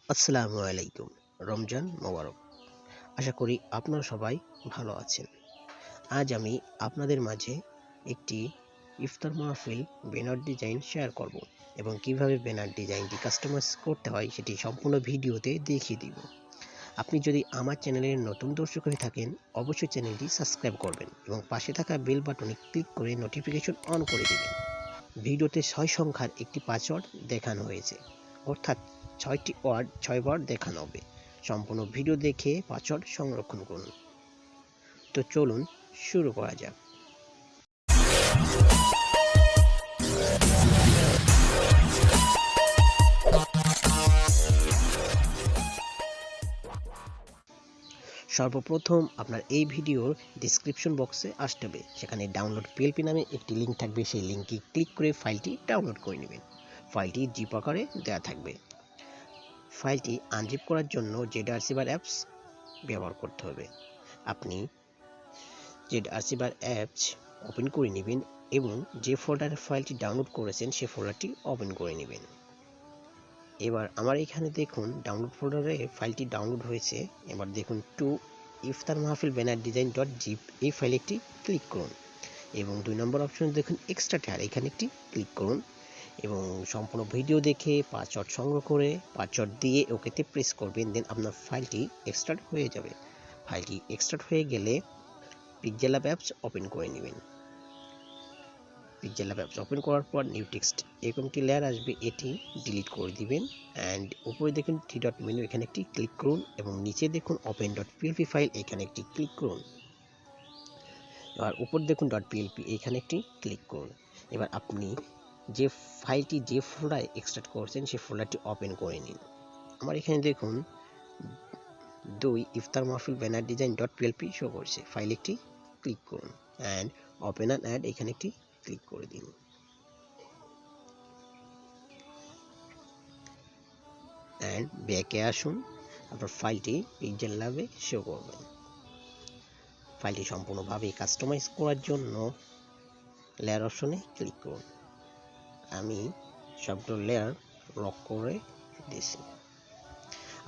আসসালামু আলাইকুম। রমজান মোবারক। আশা করি আপনারা সবাই ভালো আছেন। আজ আমি আপনাদের মাঝে একটি ইফতার মাহফিল ব্যানার ডিজাইন শেয়ার করব এবং কিভাবে ব্যানার ডিজাইনটি কাস্টমাইজ করতে হয় সেটি সম্পূর্ণ ভিডিওতে দেখিয়ে দিব। আপনি যদি আমার চ্যানেলের নতুন দর্শক হয়ে থাকেন অবশ্যই চ্যানেলটি সাবস্ক্রাইব করবেন এবং পাশে থাকা বেল বাটনে ক্লিক করে নোটিফিকেশন অন করে দিবেন। ভিডিওতে 6 সংখ্যার একটি পাসওয়ার্ড দেখানো হয়েছে, অর্থাৎ 6টি ওয়ার্ড 6 বার দেখানো হবে। সম্পূর্ণ ভিডিও দেখে পাসওয়ার্ড সংরক্ষণ করুন। তো চলুন শুরু করা যাক। সর্বপ্রথম আপনার এই ভিডিওর ডেসক্রিপশন বক্সে আসতে হবে, সেখানে ডাউনলোড পিএলপি নামে একটি লিঙ্ক থাকবে। সেই লিঙ্কে ক্লিক করে ফাইলটি ডাউনলোড করে নেবেন। ফাইলটি জিপ আকারে দেওয়া থাকবে। ফাইলটি আনজিপ করার জন্য জেডআরসিবার অ্যাপস ব্যবহার করতে হবে। আপনি জেডআরসিবার অ্যাপস ওপেন করে নেবেন এবং যে ফোল্ডারে ফাইলটি ডাউনলোড করেছেন সেই ফোল্ডারটি ওপেন করে নেবেন। এবার আমার এখানে দেখুন ডাউনলোড ফোল্ডারে ফাইলটি ডাউনলোড হয়েছে। এবার দেখুন টু ইফতার মাহফিল ব্যানার ডিজাইন ডট জিপ, এই ফাইলে একটি ক্লিক করুন এবং 2 নম্বর অপশন দেখুন এক্সট্রা ট্যাগ, এখানে একটি ক্লিক করুন এবং সম্পূর্ণ ভিডিও দেখে পাসওয়ার্ড সংগ্রহ করে পাসওয়ার্ড দিয়ে ওকেতে প্রেস করবেন। দেন আপনার ফাইলটি এক্সট্রাক্ট হয়ে যাবে। ফাইলটি এক্সট্রাক্ট হয়ে গেলে পিক্সেল ল্যাব অ্যাপস ওপেন করে নেবেন। পিক্সেল ল্যাব অ্যাপস ওপেন করার পর নিউ টেক্সট এরকম একটি লেয়ার আসবে, এটি ডিলিট করে দিবেন। অ্যান্ড উপরে দেখুন 3 ডট মেনু, এখানে একটি ক্লিক করুন এবং নিচে দেখুন ওপেন ডট পিএলপি ফাইল, এখানে একটি ক্লিক করুন। আর উপর দেখুন ডট পিএলপি, এখানে একটি ক্লিক করুন। এবার আপনি যে ফাইলটি যে ফোল্ডারে এক্সট্রাক্ট করেছেন সেই ফোল্ডারটি ওপেন করে নিন। আমার এখানে দেখুন 2 ইফতার মাহফিল banner design dot PLP show করছে। ফাইল একটি ক্লিক করুন অ্যান্ড ওপেন অ্যান্ড অ্যাড, এখানে একটি ক্লিক করে দিন। অ্যান্ড ব্যাকে আসুন, আপনার ফাইলটি পিক্সেল ল্যাবে শো করবেন। ফাইলটি সম্পূর্ণভাবে কাস্টমাইজ করার জন্য লেয়ার অপশনে ক্লিক করুন। আমি সবগুলো লেয়ার লক করে দিয়েছি।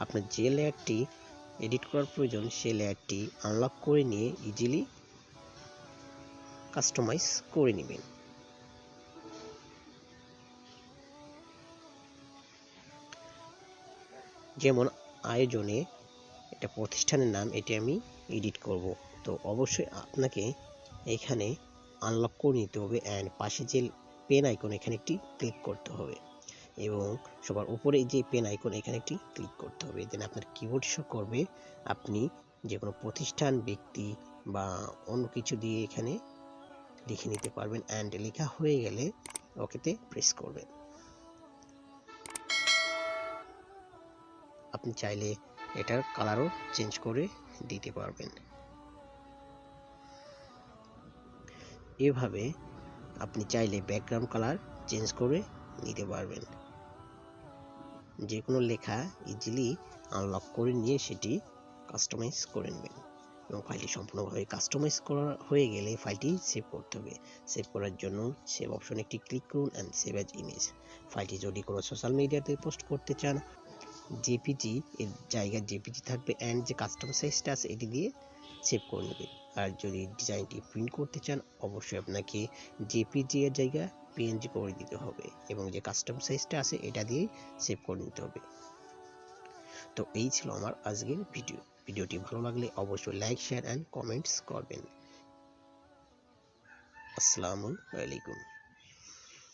আপনার যে লেয়ারটি এডিট করার প্রয়োজন সেই লেয়ারটি আনলক করে নিয়ে ইজিলি কাস্টমাইজ করে নেবেন। যেমন আয়োজনে এটা প্রতিষ্ঠানের নাম, এটি আমি এডিট করব, তো অবশ্যই আপনাকে এখানে আনলক করে নিতে হবে অ্যান্ড পাশে যে পেন আইকন এখানে একটি ক্লিক করতে হবে এবং সবার উপরে যে পেন আইকন এখানে একটি ক্লিক করতে হবে। দেন আপনার কিবোর্ড শো করবে, আপনি যে কোনো প্রতিষ্ঠান, ব্যক্তি বা অন্য কিছু দিয়ে এখানে লিখে নিতে পারবেন। অ্যান্ড লেখা হয়ে গেলে ওকেতে প্রেস করবেন। আপনি চাইলে এটার কালারও চেঞ্জ করে দিতে পারবেন। এভাবে আপনি চাইলে ব্যাকগ্রাউন্ড কালার চেঞ্জ করে নিতে পারবেন। যে কোনো লেখা ইজিলি আনলক করে নিয়ে সেটি কাস্টমাইজ করে নেবেন এবং ফাইলটি সম্পূর্ণভাবে কাস্টমাইজ করা হয়ে গেলে ফাইলটি সেভ করতে হবে। সেভ করার জন্য সেভ অপশনে একটি ক্লিক করুন অ্যান্ড সেভ অ্যাজ ইমেজ। ফাইলটি যদি কোনো সোশ্যাল মিডিয়াতে পোস্ট করতে চান, জেপিজি এর জায়গায় জেপিজি থাকবে অ্যান্ড যে কাস্টম সাইজটা আছে এটি দিয়ে সেভ করে নেবেন। আর যদি ডিজাইনটি প্রিন্ট করতে চান অবশ্যই আপনাকে জেপিজি এর জায়গায় পিএনজি করে দিতে হবে এবং যে কাস্টম সাইজটা আছে এটা দিয়ে সেভ করে নিতে হবে। তো এই ছিল আমার আজকের ভিডিওটি ভালো লাগলে অবশ্যই লাইক, শেয়ার অ্যান্ড কমেন্টস করবেন। আসসালামু আলাইকুম।